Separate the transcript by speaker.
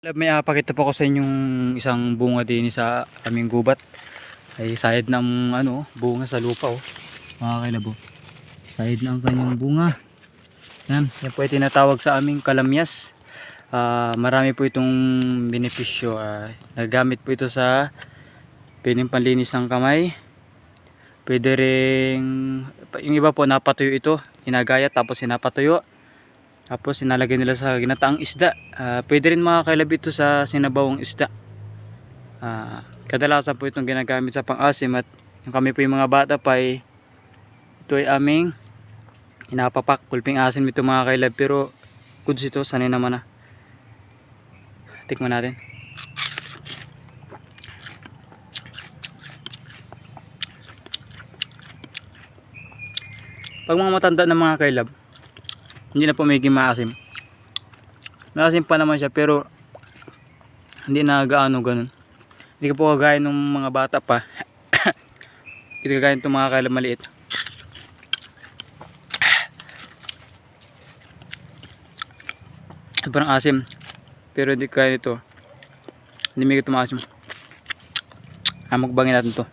Speaker 1: May pakita po ko sa inyong isang bunga din sa aming gubat. Ay sahid ng bunga sa lupa mga kailabo. Sahid na ang kanyang bunga. Yan po ay tinatawag sa aming kalamyas. Marami po itong benepisyo. Nagamit po ito sa pwedeng panlinis ng kamay. Pwede ring yung iba po napatuyo ito, inagayat tapos sinapatuyo. Tapos sinalagay nila sa ginataang isda. Pwede rin mga kailab ito sa sinabawang isda. Kadalasan po itong ginagamit sa pang-asim. At yung kami po yung mga bata pa ito ay aming inapapak. Kulping asim ito mga kailab. Pero goods ito, sanay naman na. Tikman natin. Pag mga matanda na mga kailab, hindi na po magiging maasim. Maasim pa naman siya pero hindi na gaano ganun. Hindi ka po kagaya ng mga bata pa. Hindi kagaya ng mga kailab maliit. Parang asim. Pero hindi kaya nito. Hindi may ito maasim. Mukbangin natin to.